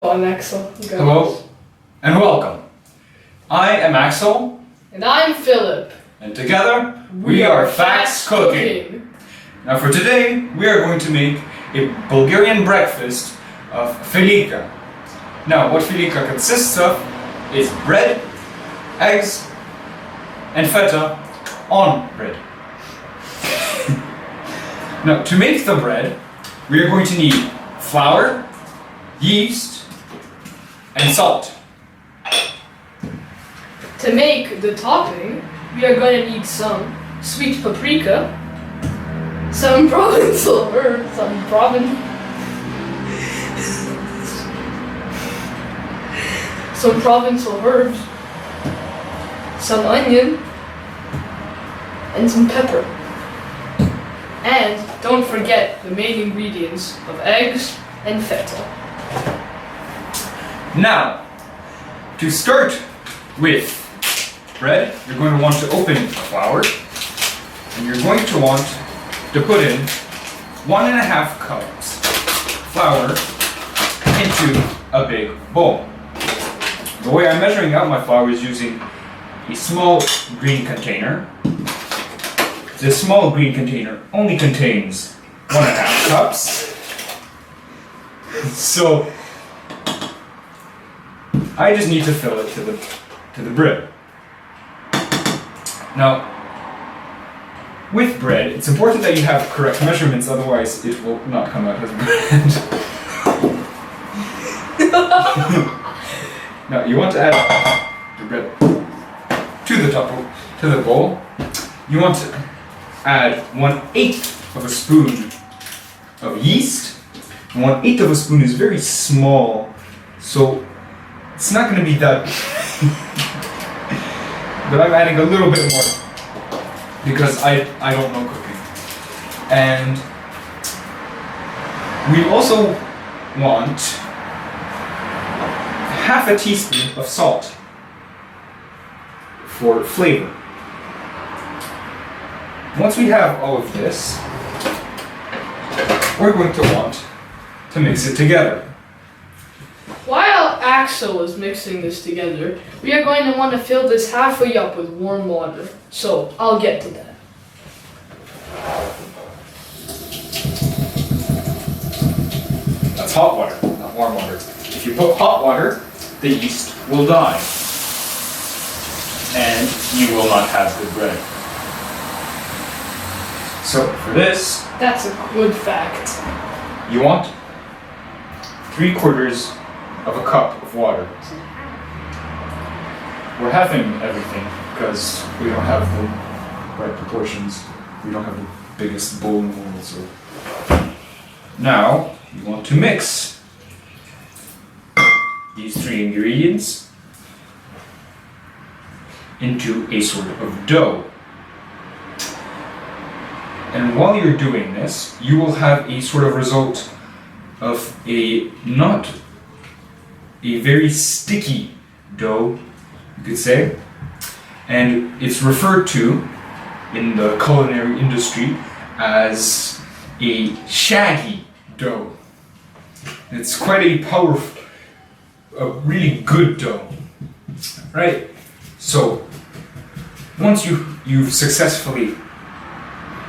I'm Axel. Go. Hello and welcome. I am Axel. And I'm Philip. And together we are Facts Cooking. Now for today we are going to make a Bulgarian breakfast of philica. Now what philica consists of is bread, eggs and feta on bread. Now to make the bread we are going to need flour, yeast and salt. To make the topping, we are going to need some sweet paprika, some provençal herbs, some onion, and some pepper. And don't forget the main ingredients of eggs and feta. Now, to start with bread, you're going to want to open the flour, and you're going to want to put in 1.5 cups flour into a big bowl. The way I'm measuring out my flour is using a small green container. This small green container only contains 1.5 cups. So I just need to fill it to the bread. Now, with bread, it's important that you have correct measurements, otherwise it will not come out as bread. Now, you want to add the bread to the bowl. You want to add 1/8 of a spoon of yeast. 1/8 of a spoon is very small, so it's not going to be that, but I'm adding a little bit more because I don't know cooking. And we also want 1/2 teaspoon of salt for flavor. Once we have all of this, we're going to want to mix it together. While Axel is mixing this together, we are going to want to fill this halfway up with warm water. So, I'll get to that. That's hot water, not warm water. If you put hot water, the yeast will die. And you will not have good bread. So, for this, That's a good fact. you want 3/4 of a cup of water. We're halving everything because we don't have the right proportions. We don't have the biggest bowl in the world. So now you want to mix these 3 ingredients into a sort of dough. And while you're doing this, you will have a sort of result of not a very sticky dough, you could say, and it's referred to in the culinary industry as a shaggy dough. It's quite a powerful, a really good dough, right? So once you've successfully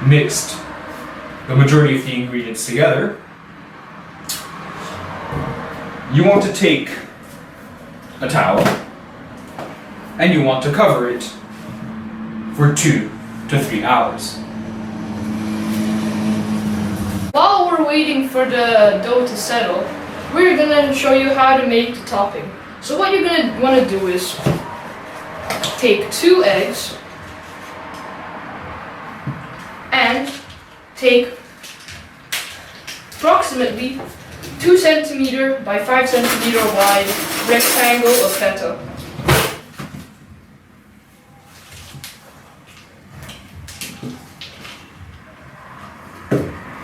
mixed the majority of the ingredients together, you want to take a towel and you want to cover it for 2 to 3 hours. While we're waiting for the dough to settle, we're going to show you how to make the topping. So what you're going to want to do is take 2 eggs and take approximately 2 cm by 5 cm wide rectangle of feta.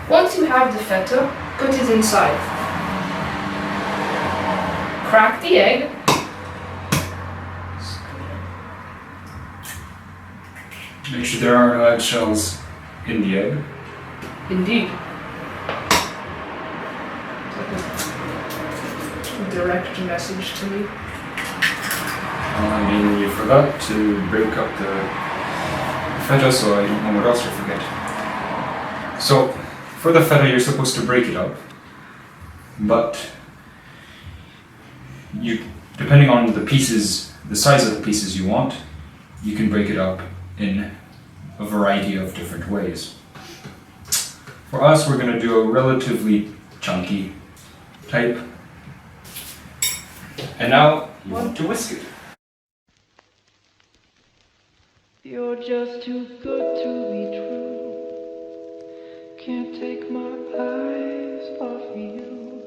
Once you have the feta, put it inside. Crack the egg. Make sure there are no eggshells in the egg. Indeed. direct message to me? I mean, you forgot to break up the feta, so I don't know what else you forget. So, for the feta, you're supposed to break it up, but depending on the pieces, the size of the pieces you want, you can break it up in a variety of different ways. For us, we're going to do a relatively chunky type. And now you want to whisk it. You're just too good to be true. Can't take my eyes off you.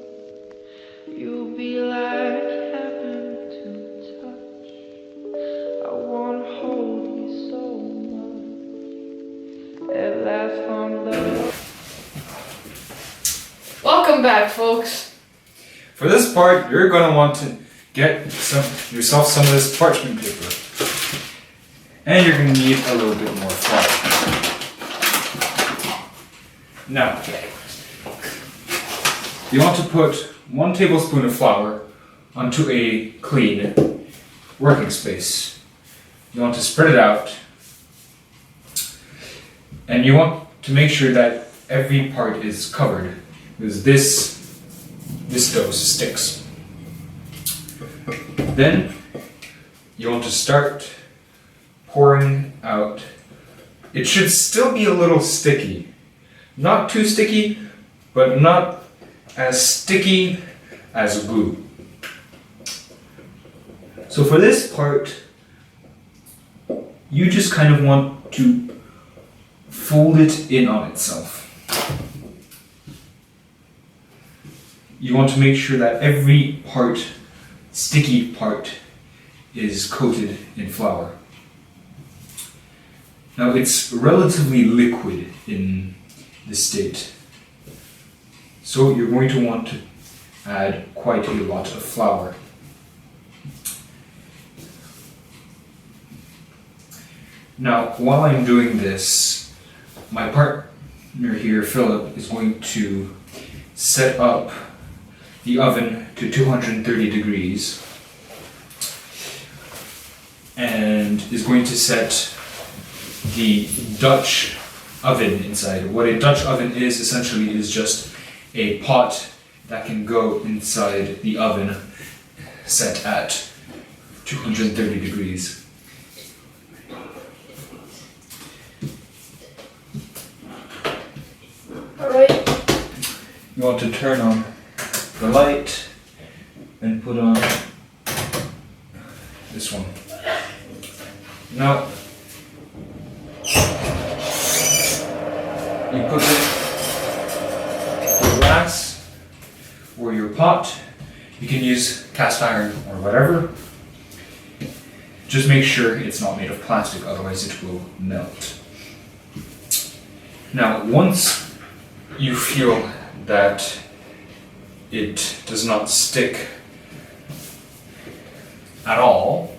You'll be like heaven to touch. I wanna hold you so much. At last I'm loved. Welcome back, folks. For this part, you're going to want to get yourself some of this parchment paper. And you're going to need a little bit more flour. Now, you want to put 1 tablespoon of flour onto a clean working space. You want to spread it out. And you want to make sure that every part is covered, because this dough sticks. Then you want to start pouring out. It should still be a little sticky. Not too sticky, but not as sticky as glue. So for this part, you just kind of want to fold it in on itself. You want to make sure that every part, sticky part, is coated in flour. Now it's relatively liquid in this state, so you're going to want to add quite a lot of flour. Now, while I'm doing this, my partner here, Philip, is going to set up the oven to 230 degrees and is going to set the Dutch oven inside. What a Dutch oven is essentially is just a pot that can go inside the oven set at 230 degrees. Alright. You want to turn on the light and put on this one. Now, you put your glass or your pot. You can use cast iron or whatever. Just make sure it's not made of plastic, otherwise it will melt. Now, once you feel that it does not stick at all,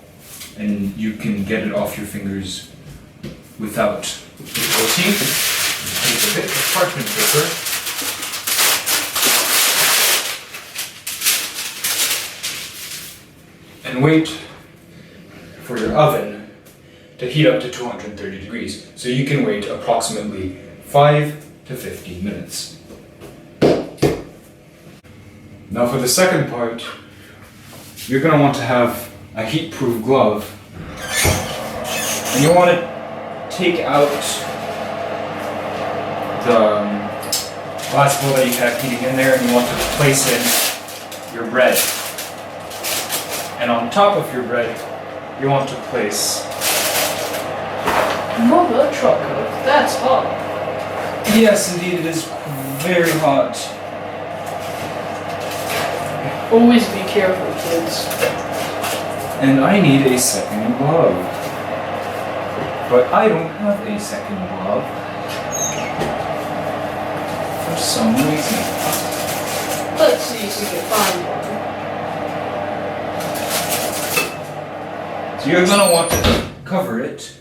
and you can get it off your fingers without difficulty, take a bit of parchment paper and wait for your oven to heat up to 230 degrees. So you can wait approximately 5 to 15 minutes. Now for the second part, you're going to want to have a heat-proof glove, and you want to take out the glass bowl that you have heating in there, and you want to place in your bread. And on top of your bread, you want to place... Mother trucker, that's hot. Yes, indeed, it is very hot. Always be careful, kids. And I need a second glove. But I don't have a second glove. For some reason. Let's see if we can find one. So you're going to want to cover it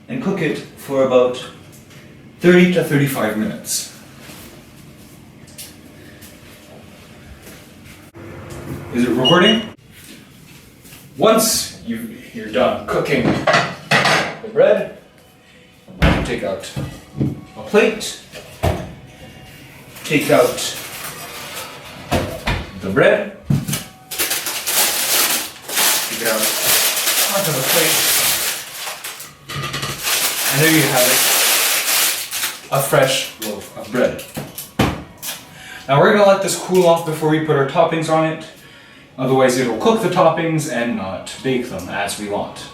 and cook it for about 30 to 35 minutes. Is it recording? Once you're done cooking the bread, you take out a plate, take out the bread, take it out onto the plate, and there you have it, a fresh loaf of bread. Now we're going to let this cool off before we put our toppings on it, otherwise it'll cook the toppings and not bake them as we want.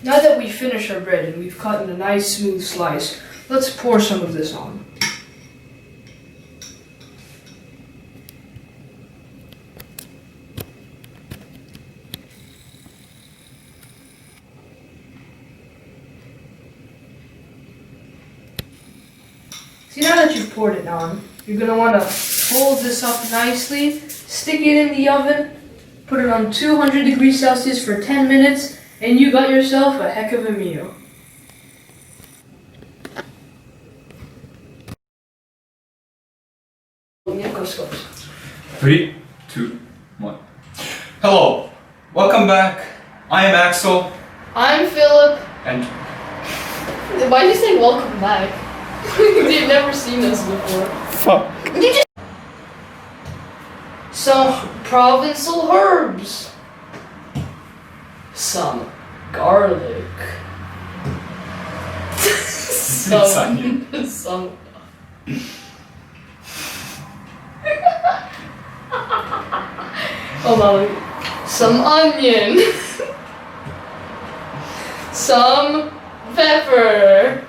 Now that we finished our bread and we've cut in a nice smooth slice, let's pour some of this on. See, now that you've poured it on, you're going to want to fold this up nicely, stick it in the oven, put it on 200 degrees Celsius for 10 minutes, and you got yourself a heck of a meal. Three, two, one. Hello, welcome back. I am Axel, I'm Philip. and Why did you say welcome back? You've never seen us before. fuck. Some Provençal herbs. Some garlic. onion. Some. Oh my. Some onion. Some pepper.